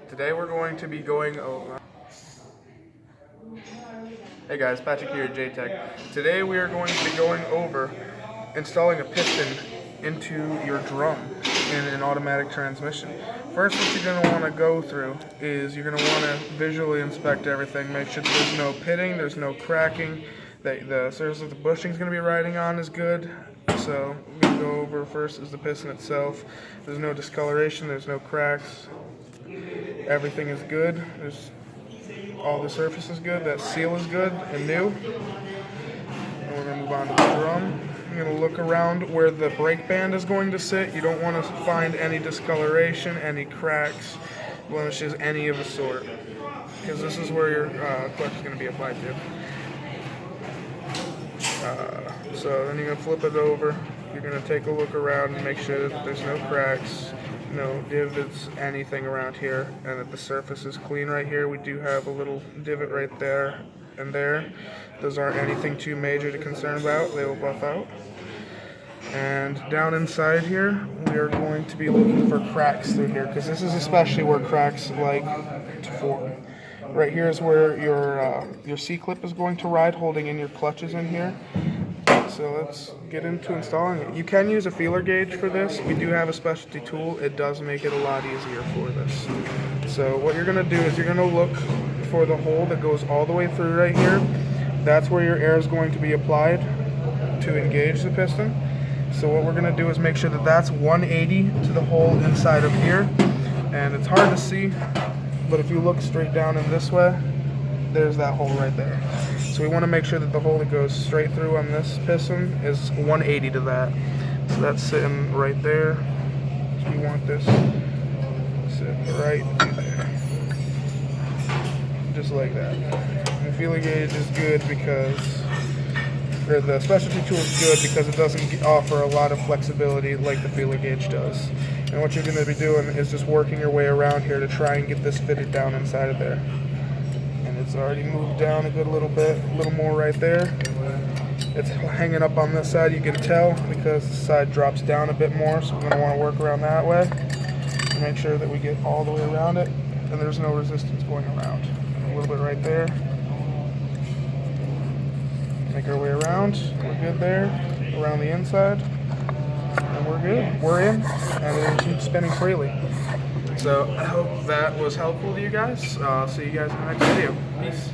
Today we're going to be going over. Hey guys, Patrick here at JTech. Today we are going to be going over installing a piston into your drum in an automatic transmission. First, what you're going to want to go through is you're going to want to visually inspect everything, make sure that there's no pitting, there's no cracking, that the surface that the bushing is going to be riding on is good. So we're going to go over first is the piston itself. There's no discoloration, there's no cracks. Everything is good. All the surface is good. That seal is good and new. And we're going to move on to the drum. You're going to look around where the brake band is going to sit. You don't want to find any discoloration, any cracks, blemishes, any of the sort, because this is where your clutch is going to be applied to. So then you're going to flip it over. You're going to take a look around and make sure that there's no cracks, no divots, anything around here, and that the surface is clean right here. We do have a little divot right there and there. Those aren't anything too major to concern about. They will buff out. And down inside here, we are going to be looking for cracks through here, because this is especially where cracks like to form. Right here is where your C-clip is going to ride, holding in your clutches in here. So let's get into installing it. You can use a feeler gauge for this. We do have a specialty tool. It does make it a lot easier for this. So what you're going to do is you're going to look for the hole that goes all the way through right here. That's where your air is going to be applied to engage the piston. So what we're going to do is make sure that that's 180 to the hole inside of here. And it's hard to see, but if you look straight down in this way, there's that hole right there. So we want to make sure that the hole that goes straight through on this piston is 180 to that. So that's sitting right there. So we want this sitting right there. Just like that. And the feeler gauge is good because, or the specialty tool is good because it doesn't offer a lot of flexibility like the feeler gauge does. And what you're going to be doing is just working your way around here to try and get this fitted down inside of there. It's already moved down a good little bit, a little more right there. It's hanging up on this side, you can tell, because the side drops down a bit more, so we're going to want to work around that way to make sure that we get all the way around it and there's no resistance going around. A little bit right there. Make our way around. We're good there. Around the inside. And we're good. We're in, and it keeps spinning freely. So I hope that was helpful to you guys. See you guys in the next video. Peace.